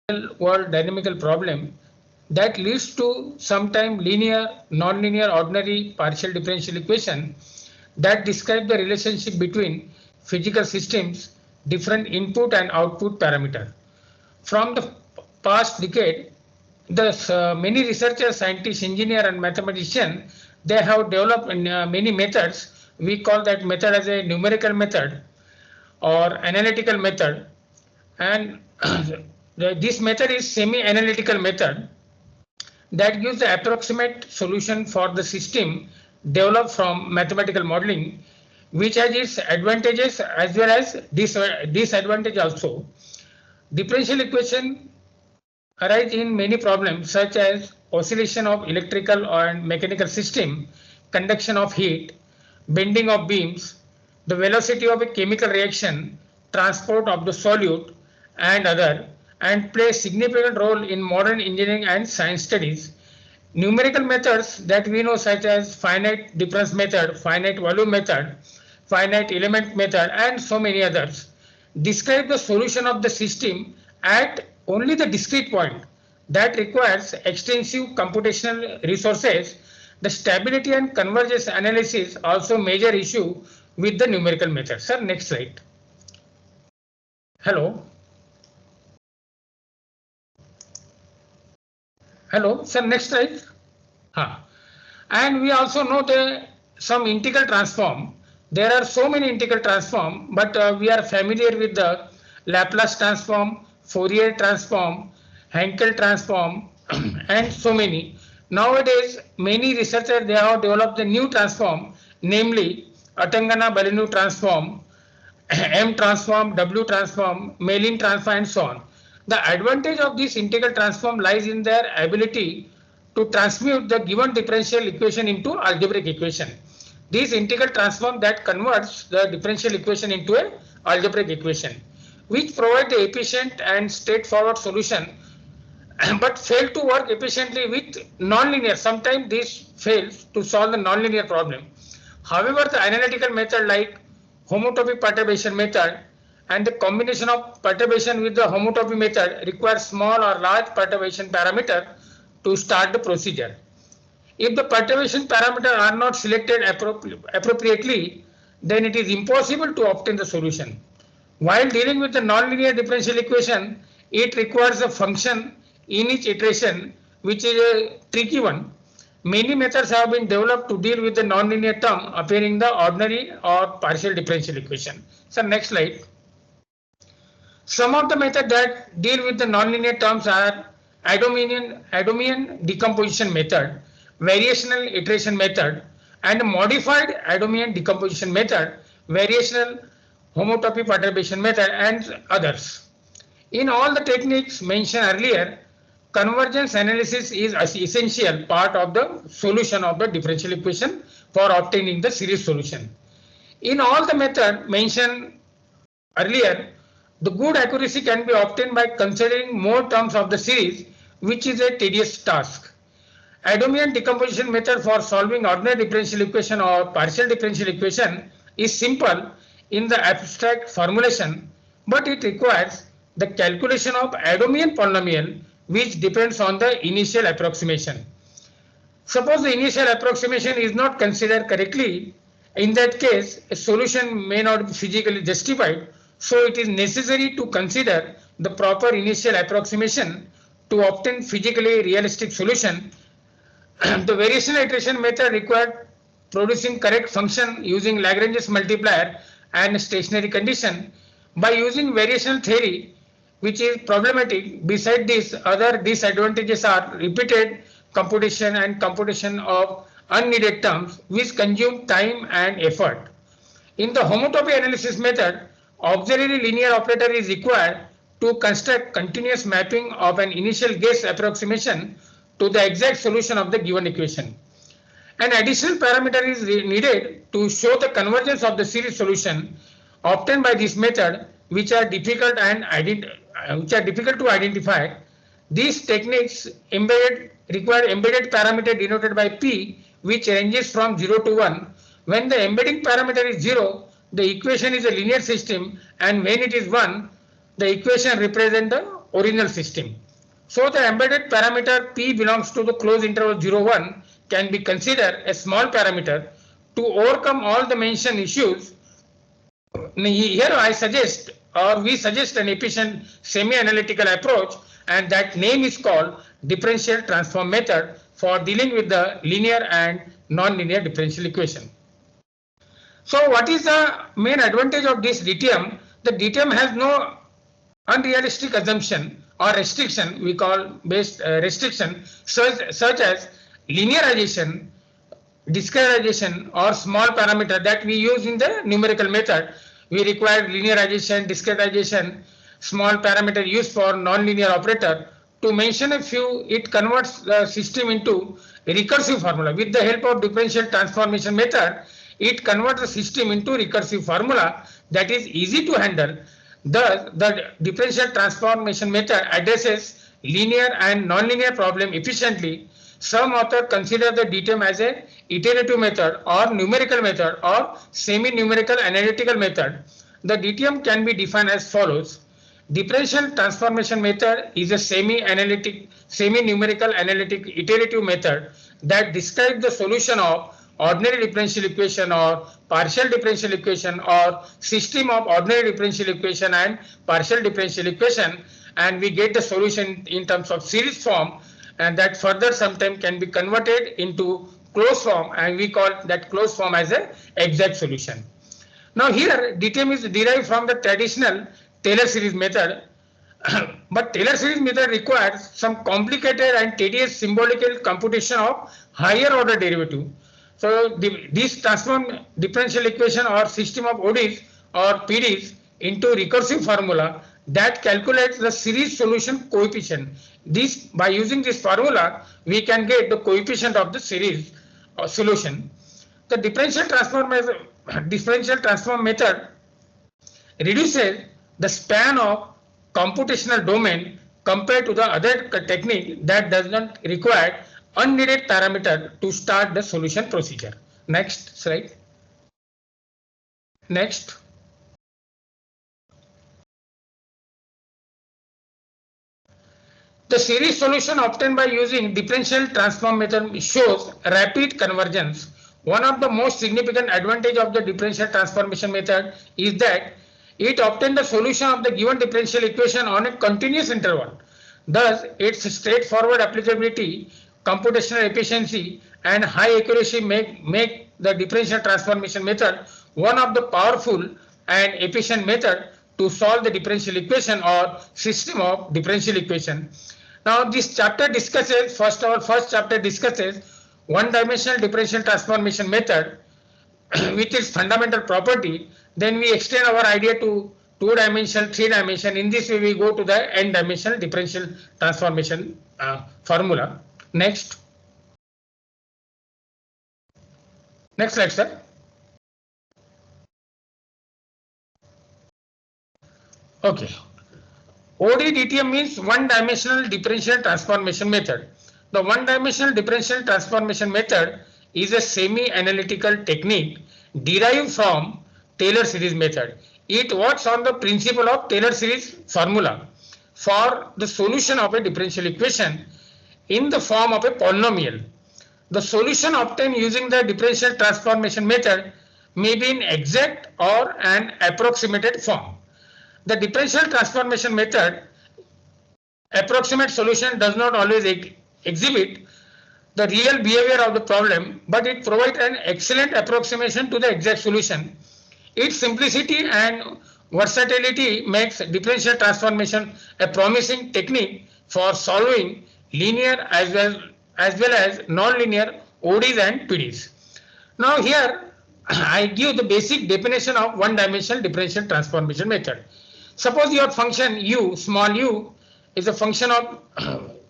world dynamical problem that leads to sometime linear, nonlinear, ordinary partial differential equation that describe the relationship between physical systems, different input and output parameter. From the past decade, the many researchers, scientists, engineers, and mathematicians, they have developed many methods. We call that method as a numerical method or analytical method, and this method is semi-analytical method that gives the approximate solution for the system developed from mathematical modeling, which has its advantages as well as disadvantage also. Differential equation arise in many problems such as oscillation of electrical and mechanical system, conduction of heat, bending of beams, the velocity of a chemical reaction, transport of the solute and other, and play significant role in modern engineering and science studies. Numerical methods that we know such as finite difference method, finite volume method, finite element method and so many others describe the solution of the system at only the discrete point that requires extensive computational resources. The stability and convergence analysis also major issue with the numerical method. Sir, next slide. Hello. Hello, sir, next slide. And we also know some integral transform. There are so many integral transform, but we are familiar with the Laplace transform, Fourier transform, Hankel transform, and so many. Nowadays, many researchers they have developed the new transform, namely Atangana-Balinu transform, M transform, W transform, Mellin transform, and so on. The advantage of this integral transform lies in their ability to transmute the given differential equation into algebraic equation. This integral transform that converts the differential equation into an algebraic equation, which provide the efficient and straightforward solution, but fail to work efficiently with nonlinear. Sometimes this fails to solve the nonlinear problem. However, the analytical method like homotopy perturbation method and the combination of perturbation with the homotopy method requires small or large perturbation parameter to start the procedure. If the perturbation parameters are not selected appropriately, then it is impossible to obtain the solution. While dealing with the nonlinear differential equation, it requires a function in each iteration, which is a tricky one. Many methods have been developed to deal with the nonlinear term appearing in the ordinary or partial differential equation. So next slide. Some of the methods that deal with the nonlinear terms are Idomeian decomposition method, variational iteration method, and modified Idomeian decomposition method, variational homotopy perturbation method, and others. In all the techniques mentioned earlier, convergence analysis is an essential part of the solution of the differential equation for obtaining the series solution. In all the methods mentioned earlier, the good accuracy can be obtained by considering more terms of the series, which is a tedious task. Idomeian decomposition method for solving ordinary differential equation or partial differential equation is simple in the abstract formulation, but it requires the calculation of Idomeian polynomial, which depends on the initial approximation. Suppose the initial approximation is not considered correctly, in that case a solution may not be physically justified, so it is necessary to consider the proper initial approximation to obtain physically realistic solution. The variational iteration method required producing correct function using Lagrange's multiplier and stationary condition. By using variational theory, which is problematic, beside this, other disadvantages are repeated computation and computation of unneeded terms, which consume time and effort. In the homotopy analysis method, auxiliary linear operator is required to construct continuous mapping of an initial guess approximation to the exact solution of the given equation. An additional parameter is needed to show the convergence of the series solution obtained by this method, which are difficult to identify. These techniques require embedded parameter denoted by P, which ranges from 0 to 1. When the embedding parameter is 0, the equation is a linear system, and when it is 1, the equation represents the original system. So the embedded parameter P belongs to the closed interval 0, 1 can be considered a small parameter to overcome all the mentioned issues. Here I suggest, or we suggest, an efficient semi-analytical approach, and that name is called differential transform method for dealing with the linear and non-linear differential equation. So what is the main advantage of this DTM? The DTM has no unrealistic assumption or restriction, we call based restriction, such as linearization, discretization, or small parameter that we use in the numerical method. We require linearization, discretization, small parameter used for nonlinear operator. To mention a few, it converts the system into a recursive formula. With the help of differential transformation method, it converts the system into recursive formula that is easy to handle. Thus, the differential transformation method addresses linear and nonlinear problem efficiently. Some authors consider the DTM as a iterative method or numerical method or semi-numerical analytical method. The DTM can be defined as follows. Differential transformation method is a semi-numerical analytic iterative method that describes the solution of ordinary differential equation or partial differential equation or system of ordinary differential equation and partial differential equation, and we get the solution in terms of series form, and that further sometimes can be converted into closed form, and we call that closed form as a exact solution. Now here DTM is derived from the traditional Taylor series method, but Taylor series method requires some complicated and tedious symbolical computation of higher order derivative. So this transform differential equation or system of ODEs or PDEs into recursive formula that calculates the series solution coefficient. By using this formula, we can get the coefficient of the series solution. The differential transform method reduces the span of computational domain compared to the other technique that does not require unneeded parameter to start the solution procedure. Next slide. Next. The series solution obtained by using differential transform method shows rapid convergence. One of the most significant advantage of the differential transformation method is that it obtains the solution of the given differential equation on a continuous interval. Thus, its straightforward applicability, computational efficiency, and high accuracy make the differential transformation method one of the powerful and efficient method to solve the differential equation or system of differential equation. Now this chapter discusses, first chapter discusses one-dimensional differential transformation method with its fundamental property. Then we extend our idea to two-dimensional, three-dimensional. In this way we go to the n-dimensional differential transformation formula. Next. Next slide, sir. Okay. ODDTM means one-dimensional differential transformation method. The one-dimensional differential transformation method is a semi-analytical technique derived from Taylor series method. It works on the principle of Taylor series formula for the solution of a differential equation in the form of a polynomial. The solution obtained using the differential transformation method may be in exact or an approximated form. The differential transformation method approximate solution does not always exhibit the real behavior of the problem, but it provides an excellent approximation to the exact solution. Its simplicity and versatility makes differential transformation a promising technique for solving linear as well as non-linear ODEs and PDEs. Now here I give the basic definition of one-dimensional differential transformation method. Suppose your function u, small u, is a function of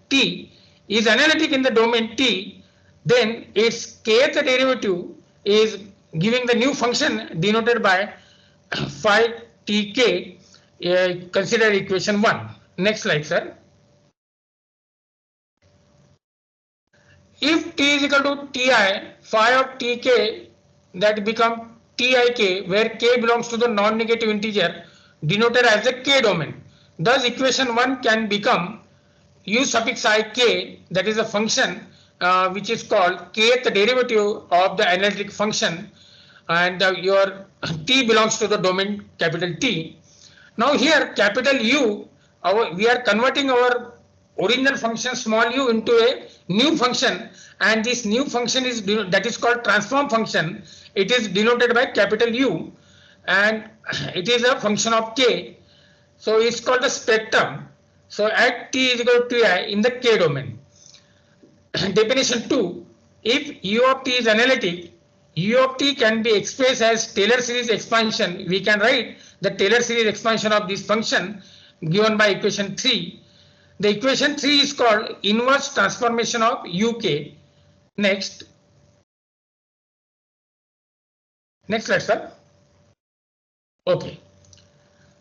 t, is analytic in the domain t, then its kth derivative is giving the new function denoted by phi tk, consider equation 1. Next slide, sir. If t is equal to ti, phi of tk, that become tik, where k belongs to the non-negative integer denoted as the k domain. Thus equation 1 can become u suffix I k, that is a function which is called kth derivative of the analytic function, and your t belongs to the domain capital T. Now here capital U, we are converting our original function small u into a new function, and this new function is that is called transform function. It is denoted by capital U, and it is a function of k. So it's called the spectrum. So at t is equal to I in the k domain. Definition 2. If u of t is analytic, u of t can be expressed as Taylor series expansion. We can write the Taylor series expansion of this function given by equation 3. The equation 3 is called inverse transformation of uk. Next. Next slide, sir. Okay.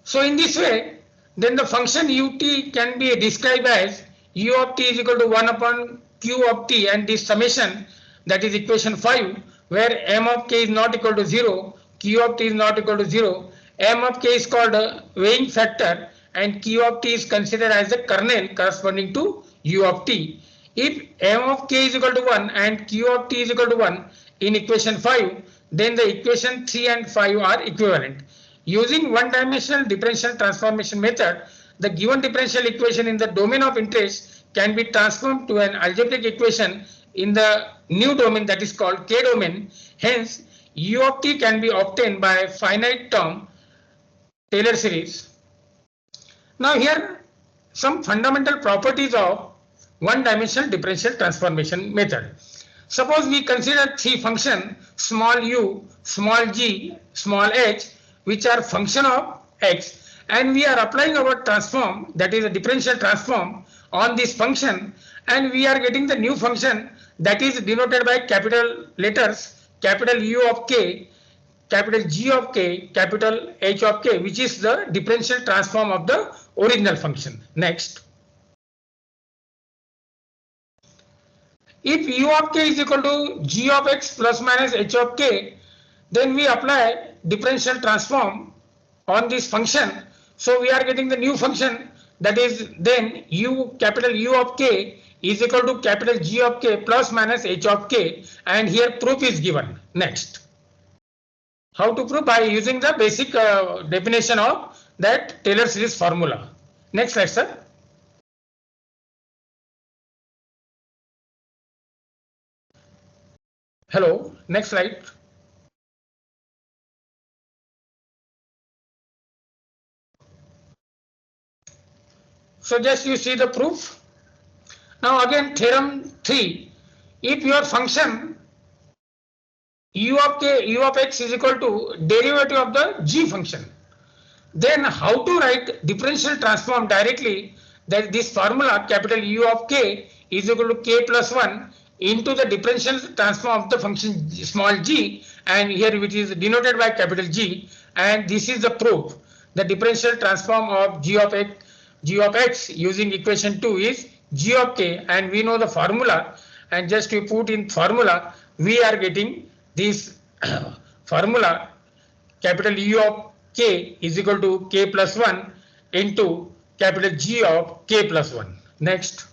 So in this way, then the function ut can be described as u of t is equal to 1 upon q of t, and this summation, that is equation 5, where m of k is not equal to 0, q of t is not equal to 0, m of k is called a weighing factor, and q of t is considered as the kernel corresponding to u of t. If m of k is equal to 1 and q of t is equal to 1 in equation 5, then the equation 3 and 5 are equivalent. Using one-dimensional differential transformation method, the given differential equation in the domain of interest can be transformed to an algebraic equation in the new domain, that is called k domain. Hence, u of t can be obtained by finite term Taylor series. Now here some fundamental properties of one-dimensional differential transformation method. Suppose we consider three functions small u, small g, small h, which are function of x, and we are applying our transform, that is a differential transform, on this function, and we are getting the new function that is denoted by capital letters, capital U of k, capital G of k, capital H of k, which is the differential transform of the original function. Next. If u of k is equal to g of x plus minus h of k, then we apply differential transform on this function. So we are getting the new function, that is then u, capital U of k is equal to capital G of k plus minus h of k, and here proof is given. Next. How to prove? By using the basic definition of that Taylor series formula. Next slide, sir. Hello, next slide. So just you see the proof. Now again theorem 3. If your function u of x is equal to derivative of the g function, then how to write differential transform directly? That this formula capital U of k is equal to k plus 1 into the differential transform of the function small g, and here which is denoted by capital G, and this is the proof. The differential transform of g of x using equation 2 is g of k, and we know the formula, and just we put in formula, we are getting this formula capital U of k is equal to k plus 1 into capital G of k plus 1. Next.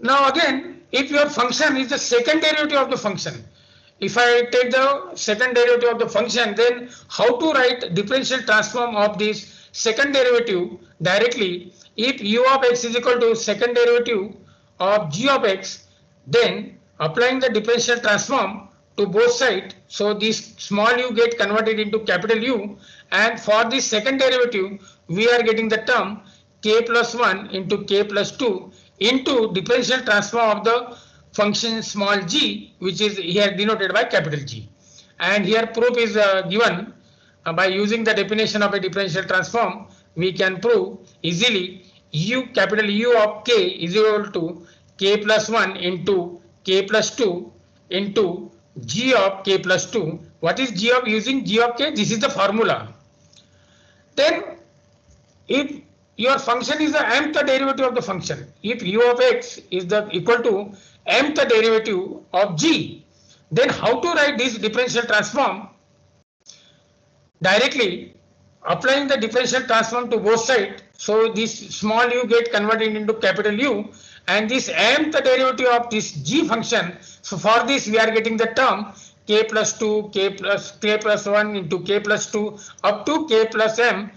Now again, if your function is the second derivative of the function, if I take the second derivative of the function, then how to write differential transform of this second derivative directly? If u of x is equal to second derivative of g of x, then applying the differential transform to both sides, so this small u get converted into capital U, and for this second derivative we are getting the term k plus 1 into k plus 2 into differential transform of the function small g, which is here denoted by capital G. And here proof is given by using the definition of a differential transform. We can prove easily u capital U of k is equal to k plus 1 into k plus 2 into g of k plus 2. What is g of using g of k? This is the formula. Then if your function is the mth derivative of the function, if u of x is the equal to mth derivative of g, then how to write this differential transform? directly applying the differential transform to both sides. So this small u get converted into capital U, and this mth derivative of this g function. So for this we are getting the term k plus 2, k plus 1 into k plus 2 up to k plus m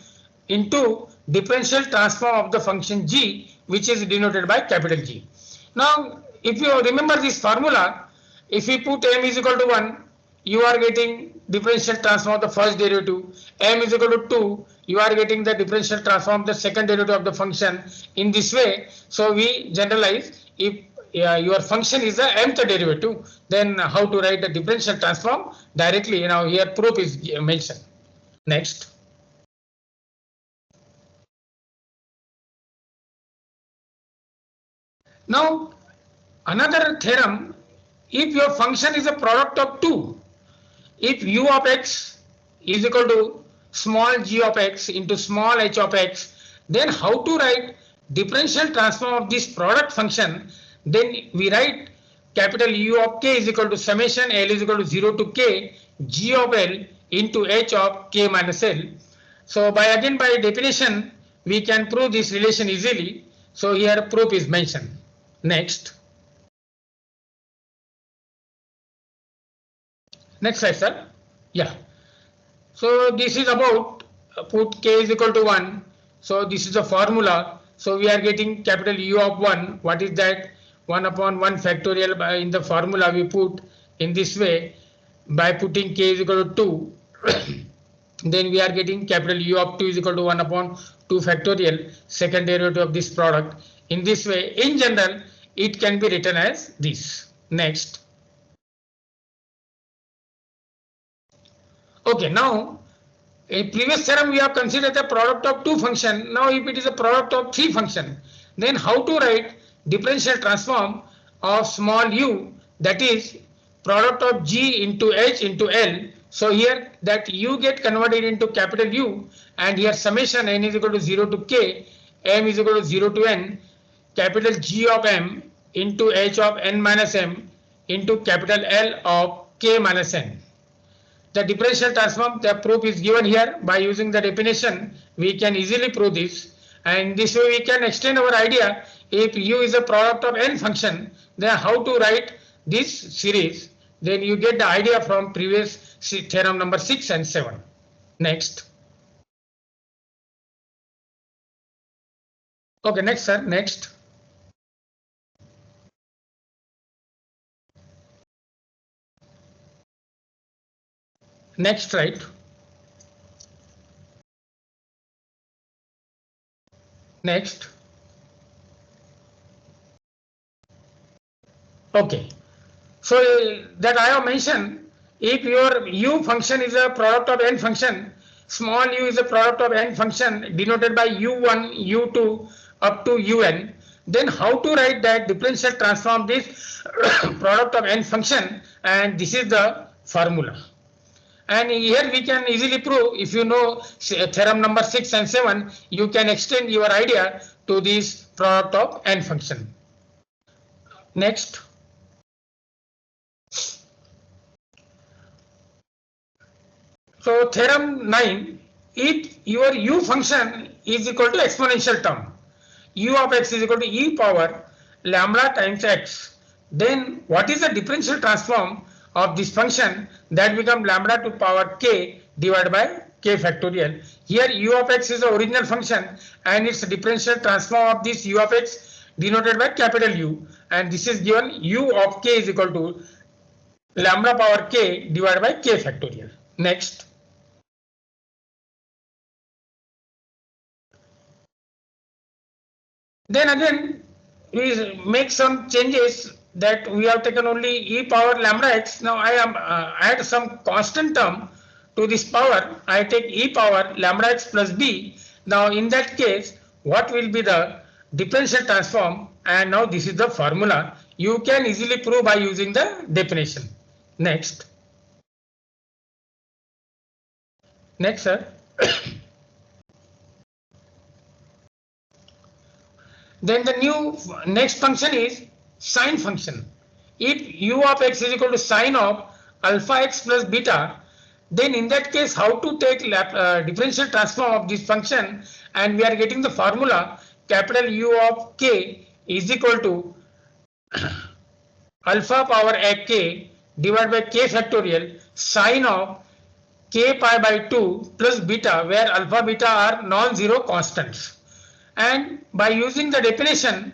into differential transform of the function g, which is denoted by capital G. Now, if you remember this formula, if we put m is equal to 1, you are getting differential transform of the first derivative. M is equal to 2, you are getting the differential transform of the second derivative of the function in this way. So we generalize, if your function is the mth derivative, then how to write the differential transform directly. Now here proof is mentioned. Next. Now another theorem, if your function is a product of two, if u of x is equal to small g of x into small h of x, then how to write differential transform of this product function? Then we write capital U of k is equal to summation L is equal to 0 to k g of L into h of k minus L. So by definition we can prove this relation easily. So here proof is mentioned. Next. Next slide, sir. Yeah. So this is about put k is equal to 1. So this is the formula. So we are getting capital U of 1. What is that? 1 upon 1 factorial. In the formula we put in this way by putting k is equal to 2. Then we are getting capital U of 2 is equal to 1 upon 2 factorial, second derivative of this product. In this way, in general, it can be written as this. Next. Okay, now in previous theorem we have considered the product of two function. Now if it is a product of three function, then how to write differential transform of small u, that is product of g into h into L. So here that u get converted into capital U, and here summation n is equal to 0 to k, m is equal to 0 to n, capital G of m into h of n minus m into capital L of k minus n. The differential transform, the proof is given here. By using the definition, we can easily prove this, and this way we can extend our idea. If u is a product of n function, then how to write this series? Then you get the idea from previous theorem number 6 and 7. Next. Okay, next, sir. Next. Next, right? Next. Okay. So that I have mentioned, if your u function is a product of n function, small u is a product of n function denoted by u1, u2 up to un, then how to write that differential transform this product of n function, and this is the formula. And here we can easily prove, if you know theorem number 6 and 7, you can extend your idea to this product of n function. Next. So theorem 9, if your u function is equal to exponential term, u of x is equal to e power lambda times x, then what is the differential transform of this function? That become lambda to power k divided by k factorial. Here u of x is the original function, and its differential transform of this u of x denoted by capital U, and this is given u of k is equal to lambda power k divided by k factorial. Next. Then again we make some changes, that we have taken only e power lambda x. Now I am add some constant term to this power. I take e power lambda x plus b. Now in that case, what will be the differential transform? And now this is the formula. You can easily prove by using the definition. Next. Next, sir. Then the new next function is sine function. If u of x is equal to sine of alpha x plus beta, then in that case, how to take differential transform of this function, and we are getting the formula capital U of k is equal to alpha power a k divided by k factorial sine of k pi by 2 plus beta, where alpha beta are non-zero constants. And by using the definition,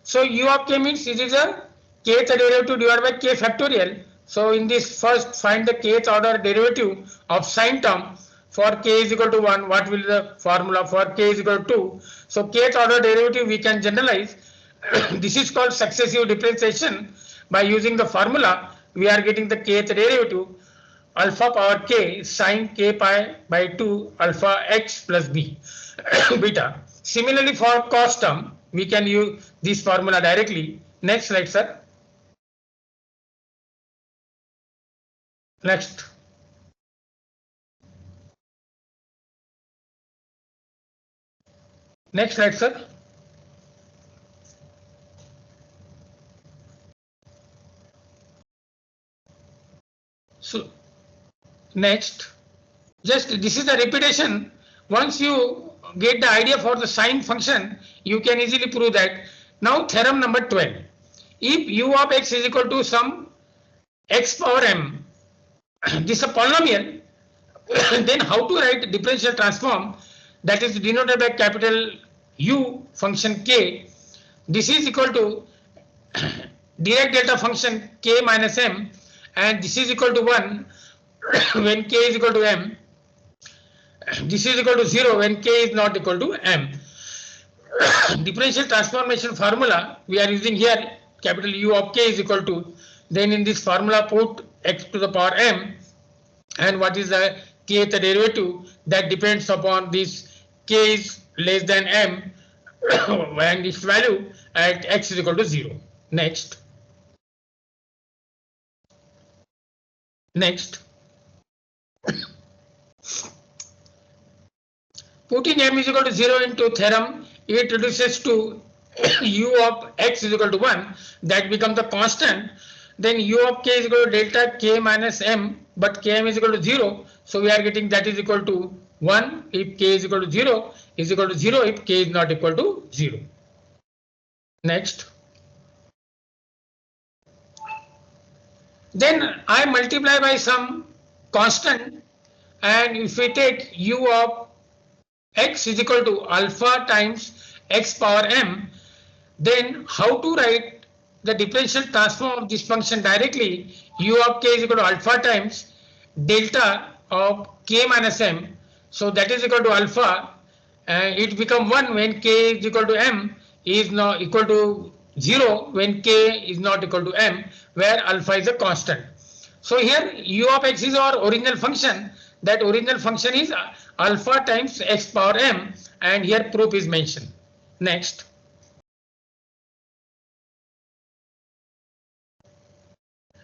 so U of k means it is a kth derivative divided by k factorial. So in this, first find the kth order derivative of sine term. For k is equal to 1, what will be the formula? For k is equal to 2. So kth order derivative we can generalize. This is called successive differentiation. By using the formula, we are getting the kth derivative alpha power k sine k pi by 2 alpha x plus b beta. Similarly, for cos term, we can use this formula directly. Next slide, sir. Next. Next slide, sir. So, next, just this is the repetition. Once you get the idea for the sine function, you can easily prove that. Now, theorem number 12. If u of x is equal to some x power m, this is a polynomial, then how to write differential transform, that is denoted by capital U function k. This is equal to Dirac delta function k minus m, and this is equal to 1 when k is equal to m. This is equal to 0 when k is not equal to m. Differential transformation formula we are using here, capital U of k is equal to, then in this formula put x to the power m, and what is the kth derivative, that depends upon this k is less than m and its value at x is equal to 0. Next. Next. Putting m is equal to 0 into theorem, it reduces to u of x is equal to 1, that becomes the constant. Then u of k is equal to delta k minus m, but km is equal to 0, so we are getting that is equal to 1 if k is equal to 0, is equal to 0 if k is not equal to 0. Next. Then I multiply by some constant, and if we take u of x is equal to alpha times x power m, then how to write the differential transform of this function directly? U of k is equal to alpha times delta of k minus m, so that is equal to alpha, and it become 1 when k is equal to m, is not equal to 0 when k is not equal to m, where alpha is a constant. So here u of x is our original function. That original function is alpha times x power m, and here proof is mentioned. Next.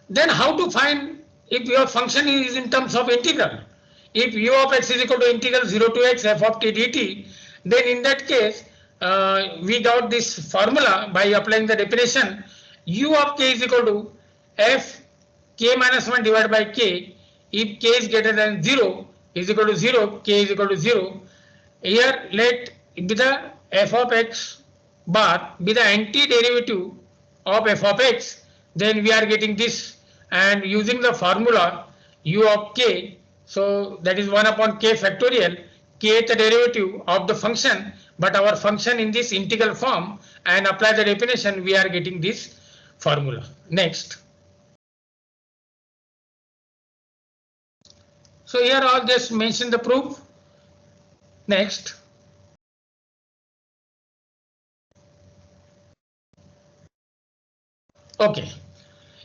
Then how to find if your function is in terms of integral? If u of x is equal to integral 0 to x f of t dt, then in that case we got this formula by applying the definition. U of k is equal to f k minus 1 divided by k. If k is greater than 0 is equal to 0, k is equal to 0. Here let be the f of x bar be the antiderivative of f of x, then we are getting this, and using the formula u of k, so that is 1 upon k factorial, kth derivative of the function, but our function in this integral form, and apply the definition, we are getting this formula. Next. So here I'll just mention the proof. Next. Okay.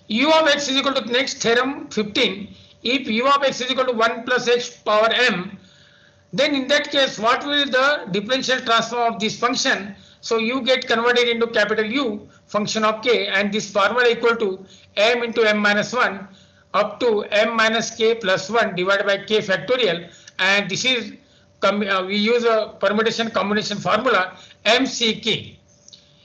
U of x is equal to next theorem 15. If u of x is equal to 1 plus x power m, then in that case what will be the differential transform of this function? So you get converted into capital U function of k, and this formula equal to m into m minus 1 up to m minus k plus 1 divided by k factorial, and this is we use a permutation combination formula mck.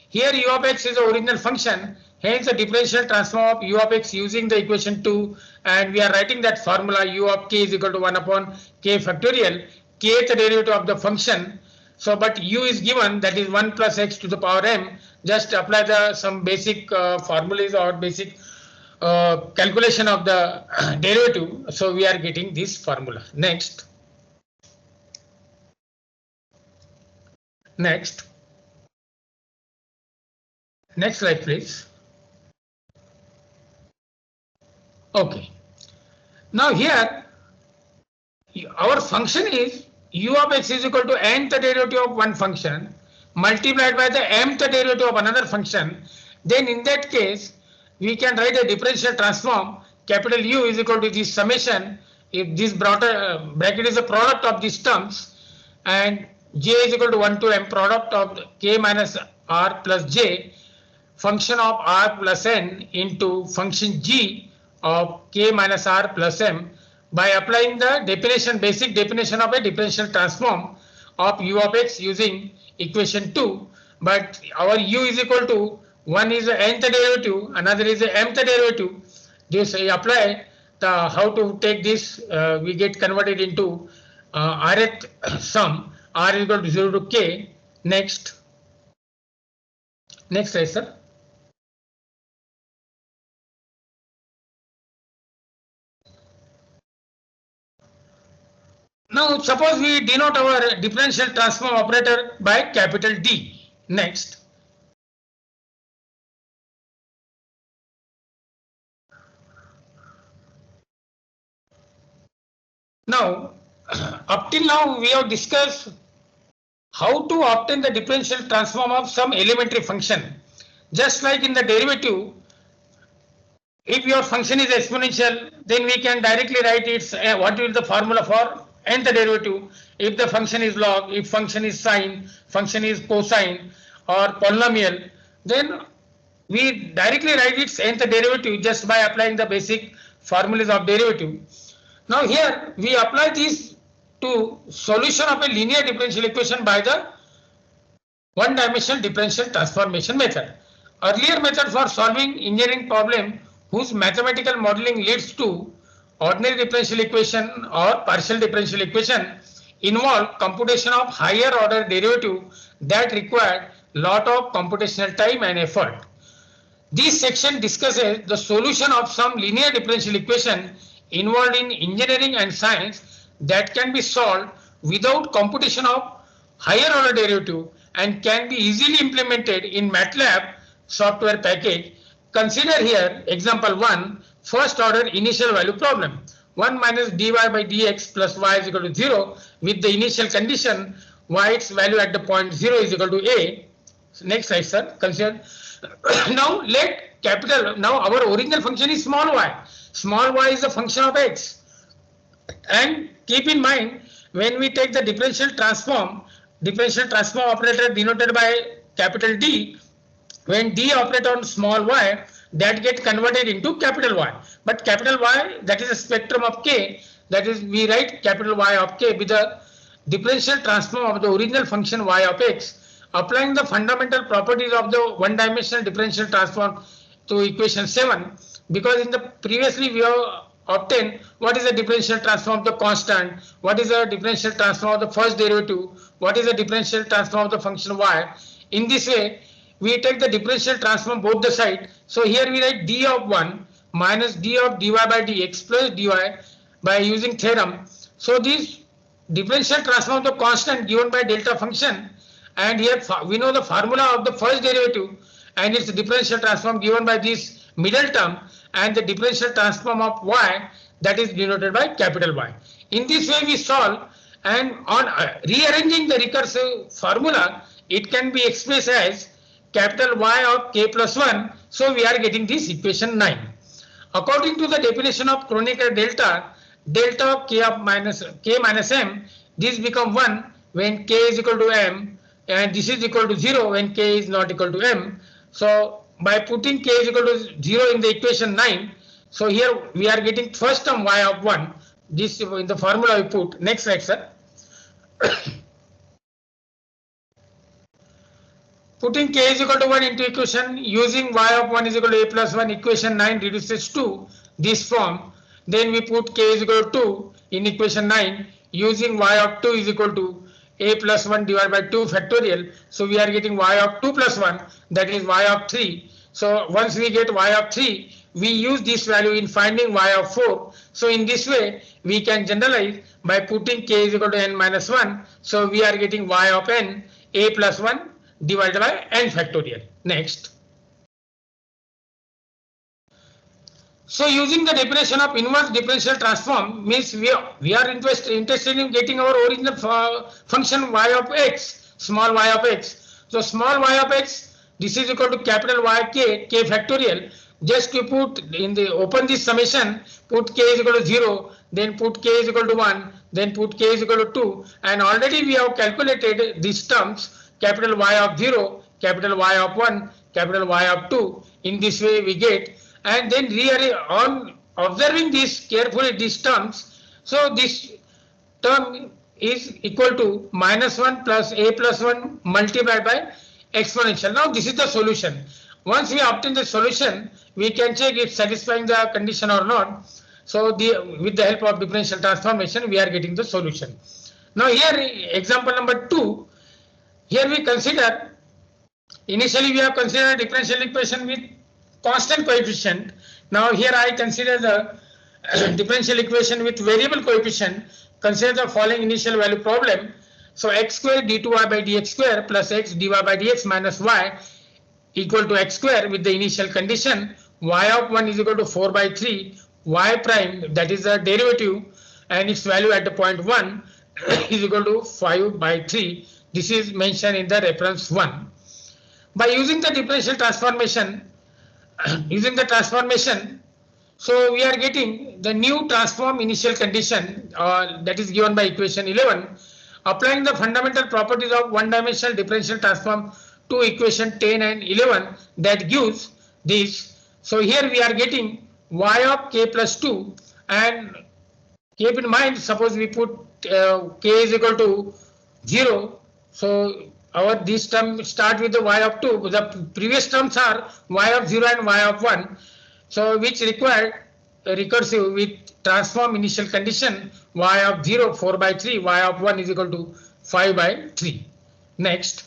Here u of x is the original function, Hence the differential transform of u of x using the equation 2, and we are writing that formula u of k is equal to 1 upon k factorial, kth derivative of the function. So but u is given, that is 1 plus x to the power m. Just apply the some basic formulas or basic calculation of the derivative. So we are getting this formula. Next slide please. Okay, now here our function is u of x is equal to nth derivative of one function multiplied by the mth derivative of another function. Then in that case we can write a differential transform. Capital U is equal to this summation, if this bracket is a product of these terms, and j is equal to 1 to m product of k minus r plus j function of r plus n into function g of k minus r plus m, by applying the definition, basic definition of a differential transform of u of x using equation 2. But our u is equal to one is the nth derivative, another is the mth derivative. This I apply the how to take this, we get converted into rth sum, r is equal to 0 to k. Next slide, sir. Now suppose we denote our differential transform operator by capital D. Next. Now up till now we have discussed how to obtain the differential transform of some elementary function. Just like in the derivative, if your function is exponential, then we can directly write its what is the formula for nth derivative. If the function is log, if function is sine, function is cosine or polynomial, then we directly write its nth derivative just by applying the basic formulas of derivative. Now here we apply this to solution of a linear differential equation by the one-dimensional differential transformation method. Earlier method for solving engineering problem whose mathematical modeling leads to ordinary differential equation or partial differential equation involve computation of higher order derivative that required lot of computational time and effort. This section discusses the solution of some linear differential equation involved in engineering and science that can be solved without computation of higher order derivative and can be easily implemented in MATLAB software package. Consider here example 1, first order initial value problem. 1 minus dy by dx plus y is equal to 0 with the initial condition y's value at the point 0 is equal to a. Next slide, sir. Consider now now our original function is small y. Small y is a function of x. And keep in mind, when we take the differential transform operator denoted by capital D, when D operate on small y, that get converted into capital Y. But capital Y, that is a spectrum of k, that is we write capital Y of k with the differential transform of the original function y of x, applying the fundamental properties of the one-dimensional differential transform to equation 7. Because in the previously we have obtained what is the differential transform of the constant, what is the differential transform of the first derivative, what is the differential transform of the function y. In this way, we take the differential transform both the side. So here we write d of 1 minus d of dy by dx plus dy by using theorem. So this differential transform of the constant given by delta function, and here we know the formula of the first derivative and its differential transform given by this middle term, and the differential transform of y that is denoted by capital Y. In this way we solve, and on rearranging the recursive formula, it can be expressed as capital Y of k plus 1. So we are getting this equation 9. According to the definition of Kronecker delta of k minus m, this become 1 when k is equal to m, and this is equal to 0 when k is not equal to m. So by putting k is equal to 0 in the equation 9, so here we are getting first term y of 1. This in the formula we put. Next slide, sir. Putting k is equal to 1 into equation, using y of 1 is equal to a plus 1, equation 9 reduces to this form. Then we put k is equal to 2 in equation 9, using y of 2 is equal to a plus 1 divided by 2 factorial. So we are getting y of 2 plus 1, that is y of 3. So once we get y of 3, we use this value in finding y of 4. So in this way, we can generalize by putting k is equal to n minus 1. So we are getting y of n, a plus 1 divided by n factorial. Next. So using the definition of inverse differential transform means we are interested in getting our original function y of x, small y of x. So small y of x, this is equal to capital Y k factorial. Just to put in the open this summation, put k is equal to 0, then put k is equal to 1, then put k is equal to 2, and already we have calculated these terms, capital Y of 0, capital Y of 1, capital Y of 2. In this way we get, and then on observing this carefully these terms, so this term is equal to minus 1 plus a plus 1 multiplied by exponential. Now this is the solution. Once we obtain the solution, we can check if satisfying the condition or not. So with the help of differential transformation, we are getting the solution. Now here example number 2, here we consider, initially we have considered differential equation with constant coefficient. Now here I consider the differential equation with variable coefficient. Consider the following initial value problem. So x square d2y by dx square plus x dy by dx minus y equal to x square with the initial condition y of 1 is equal to 4 by 3 y prime, that is the derivative, and its value at the point 1 is equal to 5 by 3. This is mentioned in the reference 1. By using the differential transformation, so we are getting the new transform initial condition that is given by equation 11. Applying the fundamental properties of one-dimensional differential transform to equation 10 and 11, that gives this. So here we are getting y of k plus 2, and keep in mind, suppose we put k is equal to 0. So this term start with the y of 2. The previous terms are y of 0 and y of 1. So which required recursive with transform initial condition y of 0 4 by 3, y of 1 is equal to 5 by 3. Next.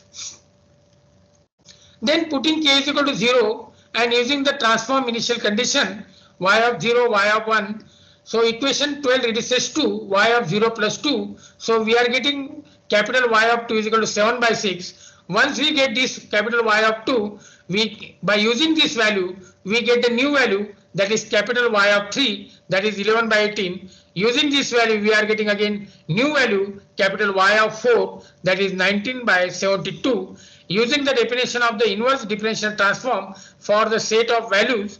Then putting k is equal to 0 and using the transform initial condition y of 0, y of 1. So equation 12 reduces to y of 0 plus 2. So we are getting capital Y of 2 is equal to 7 by 6. Once we get this capital Y of 2, by using this value, we get the new value, that is capital Y of 3, that is 11 by 18. Using this value, we are getting again new value, capital Y of 4, that is 19 by 72. Using the definition of the inverse differential transform for the set of values,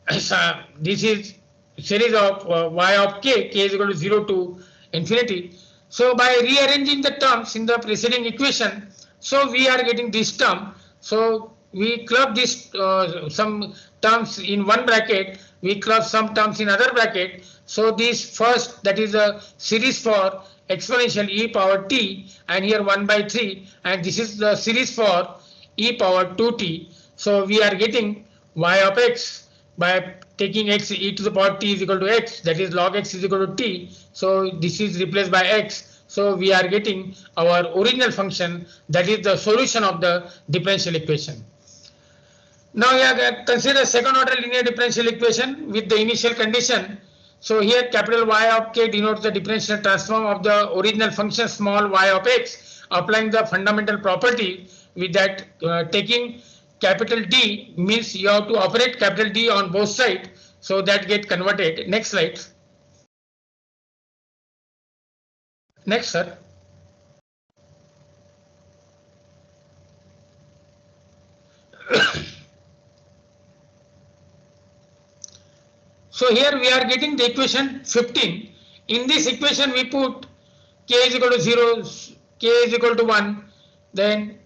this is series of y of k is equal to 0 to infinity. So by rearranging the terms in the preceding equation, so we are getting this term. So we club this some terms in one bracket, we club some terms in other bracket. So this first, that is a series for exponential e power t, and here 1 by 3, and this is the series for e power 2t. So we are getting y of x by taking x e to the power t is equal to x, that is log x is equal to t. So this is replaced by x. So we are getting our original function, that is the solution of the differential equation. Now we are consider second order linear differential equation with the initial condition. So here capital Y of k denotes the differential transform of the original function small y of x, applying the fundamental property with that taking capital D means you have to operate capital D on both sides, so that get converted. Next slide. Next, sir. So here we are getting the equation 15. In this equation we put k is equal to 0, k is equal to 1. Then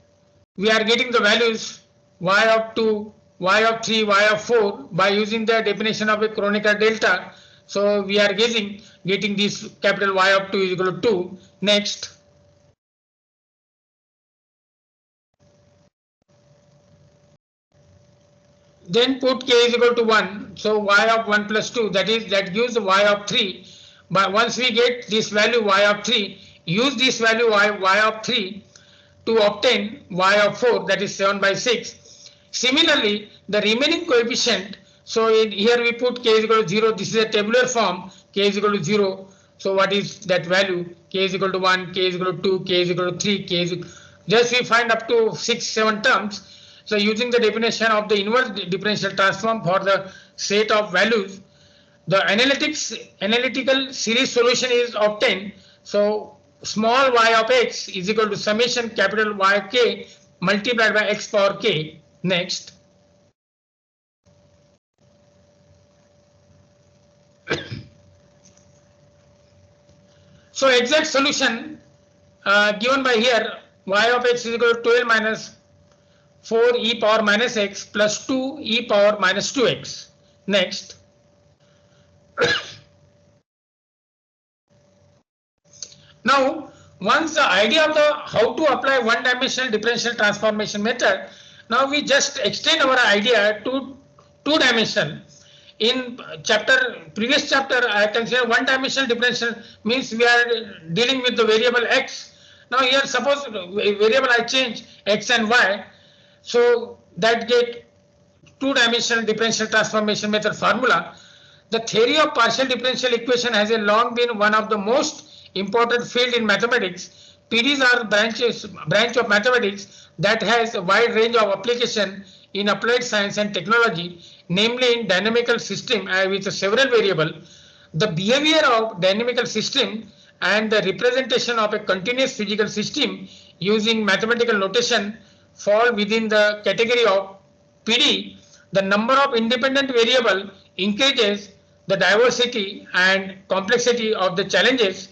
we are getting the values y of 2, y of 3, y of 4 by using the definition of a Kronecker delta. So we are getting this capital Y of 2 is equal to 2. Next. then put k is equal to 1. So y of 1 plus 2, that gives y of 3. But once we get this value y of 3, use this value y of 3 to obtain y of 4, that is 7 by 6. Similarly, the remaining coefficient, so here we put k is equal to 0. This is a tabular form, k is equal to 0. So what is that value? K is equal to 1, k is equal to 2, k is equal to 3, k is equal, just we find up to 6, 7 terms. So using the definition of the inverse differential transform for the set of values, the analytical series solution is obtained. So small y of x is equal to summation capital Y of k multiplied by x power k. Next. So exact solution given by here, y of x is equal to 12 minus 4 e power minus x plus 2 e power minus 2x. Next. Now, once the idea of the how to apply one-dimensional differential transformation method, now we just extend our idea to two-dimensional. In previous chapter, I consider one-dimensional differential means we are dealing with the variable x. Now here, suppose variable I change x and y, so that get two-dimensional differential transformation method formula. The theory of partial differential equation has long been one of the most important field in mathematics. PDs are branch of mathematics that has a wide range of application in applied science and technology, namely in dynamical system with several variables. The behavior of dynamical system and the representation of a continuous physical system using mathematical notation fall within the category of PD. The number of independent variable increases the diversity and complexity of the challenges.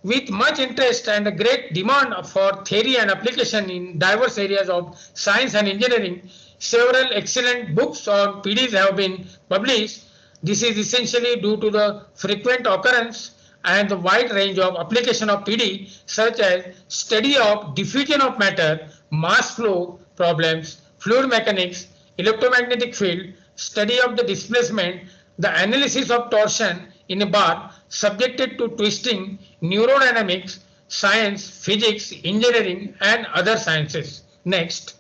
With much interest and a great demand for theory and application in diverse areas of science and engineering, several excellent books on PDs have been published. This is essentially due to the frequent occurrence and the wide range of application of PD, such as study of diffusion of matter, mass flow problems, fluid mechanics, electromagnetic field, study of the displacement, the analysis of torsion in a bar subjected to twisting, neurodynamics, science, physics, engineering, and other sciences. Next.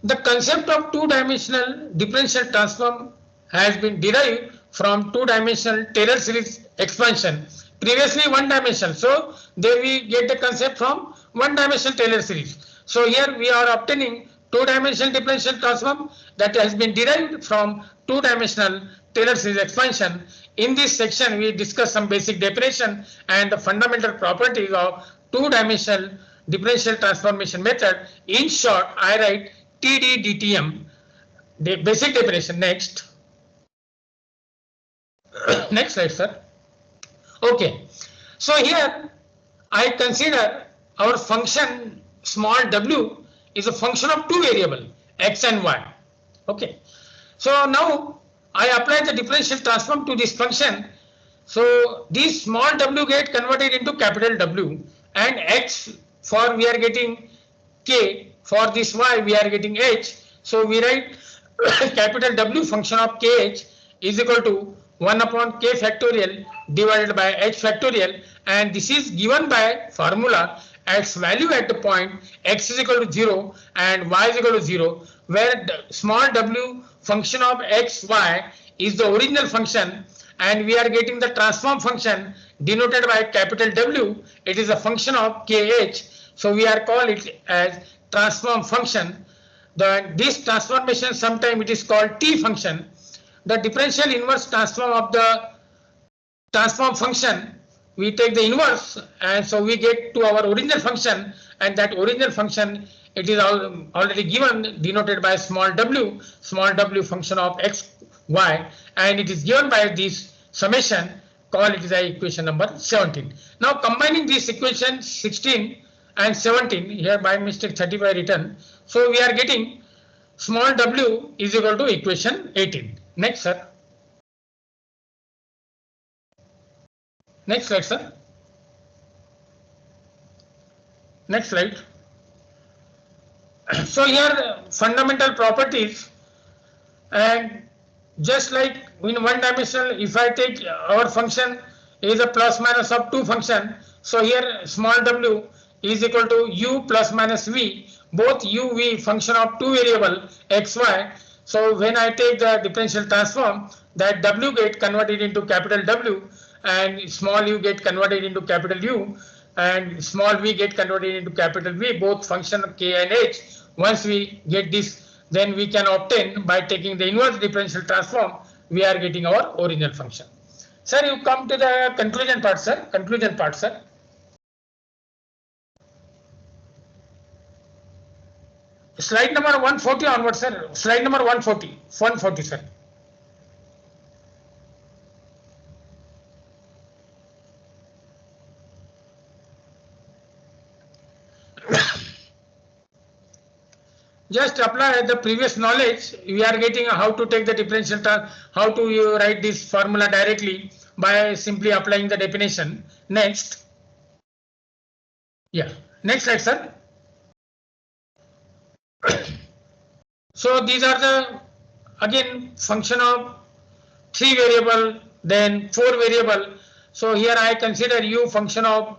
The concept of two-dimensional differential transform has been derived from two-dimensional Taylor series expansion. Previously one-dimensional, so there we get the concept from one-dimensional Taylor series. So here we are obtaining two-dimensional differential transform that has been derived from two-dimensional Taylor series expansion. In this section, we discuss some basic definition and the fundamental properties of two-dimensional differential transformation method. In short, I write TDDTM, the basic definition. Next. Next slide, sir. Okay. So here I consider our function small w is a function of two variables, x and y. Okay. So now I apply the differential transform to this function. So this small w get converted into capital W, and x for we are getting k, for this y we are getting h. So we write capital W function of kh is equal to 1 upon k factorial divided by h factorial, and this is given by formula x value at the point x is equal to 0 and y is equal to 0, where the small w function of x, y is the original function, and we are getting the transform function denoted by capital W. It is a function of kh, so we are call it as transform function. This transformation sometime it is called T function. The differential inverse transform of the transform function, we take the inverse, and so we get to our original function, and that original function it is already given denoted by small w function of x, y, and it is given by this summation, call it is equation number 17. Now combining this equation 16 and 17, here by mistake 35 written, so we are getting small w is equal to equation 18. Next, sir. Next slide, sir. Next slide. So So here fundamental properties, and just like in one dimensional, if I take our function is a plus minus of two function, so here small w is equal to u plus minus v, both u v function of two variable x y. So when I take the differential transform, that w get converted into capital W and small u get converted into capital U and small v get converted into capital V, both function k and h. Once we get this, then we can obtain by taking the inverse differential transform, we are getting our original function. Sir, you come to the conclusion part, sir. Conclusion part, sir. Slide number 140 onward, sir. Slide number 140. 140, sir. Just apply the previous knowledge. We are getting how to take the differential, how to you write this formula directly by simply applying the definition. Next. Yeah. Next slide, sir. So these are the again function of three variable, then four variable. So here I consider u function of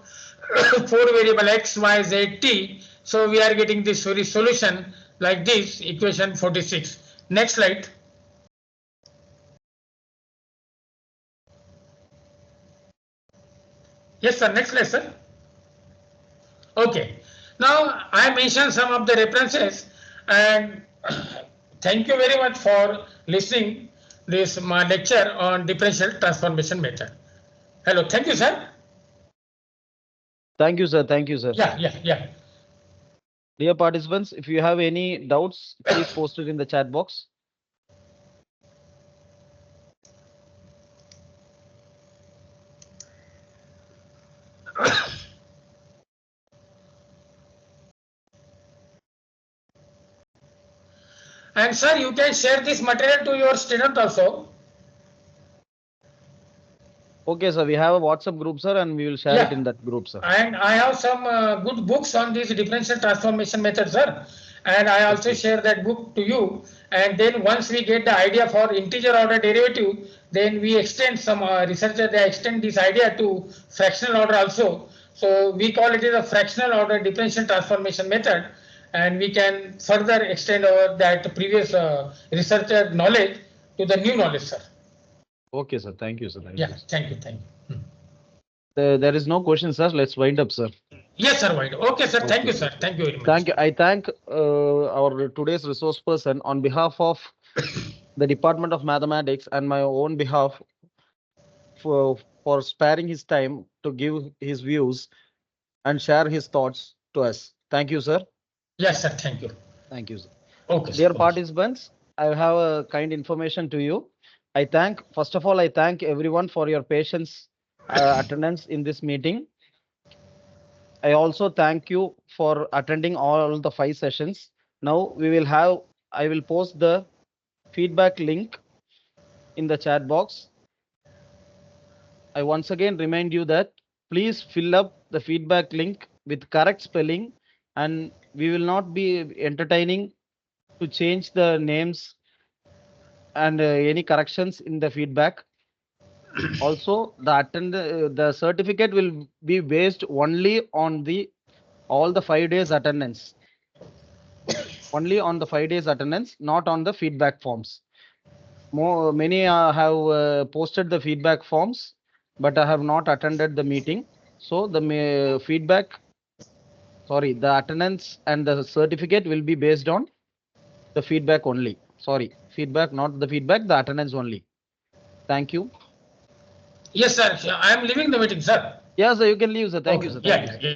four variable x, y, z, t. So we are getting this solution like this, equation 46. Next slide. Yes, sir. Next slide, sir. Okay. Now I mentioned some of the references, and thank you very much for listening this my lecture on differential transformation method. Hello. Thank you, sir. Thank you, sir. Thank you, sir. Yeah. Dear participants, if you have any doubts, please post it in the chat box. And sir, you can share this material to your student also. Okay, sir. We have a WhatsApp group, sir, and we will share it in that group, sir. And I have some good books on this differential transformation method, sir. And I also share that book to you. And then once we get the idea for integer order derivative, then we extend some researchers, they extend this idea to fractional order also. So we call it as a fractional order differential transformation method. And we can further extend our that previous researcher knowledge to the new knowledge, sir. Okay, sir. Thank you, sir. Thank you. There is no question, sir. Let's wind up, sir. Yes, sir. Wind up. Okay, sir. Thank you, sir. Thank you very much. Thank you. I thank our today's resource person on behalf of the Department of Mathematics and my own behalf for sparing his time to give his views and share his thoughts to us. Thank you, sir. Yes, sir. Thank you. Thank you, sir. Okay. Dear participants, I have a kind information to you. First of all, I thank everyone for your patience attendance in this meeting. I also thank you for attending all the 5 sessions. Now I will post the feedback link in the chat box. I once again remind you that please fill up the feedback link with correct spelling, and we will not be entertaining to change the names and any corrections in the feedback. Also, the certificate will be based only on all the 5 days attendance. Only on the 5 days attendance, not on the feedback forms. Many have posted the feedback forms, but I have not attended the meeting. So the attendance and the certificate will be based on the feedback only. Sorry, feedback, not the feedback, the attendance only. Thank you. Yes, sir. I am leaving the meeting, sir. Yes, sir, you can leave, sir. Thank you, sir. Yeah.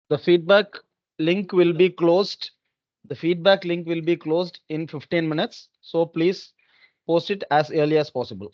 The feedback link will be closed. The feedback link will be closed in 15 minutes. So please post it as early as possible.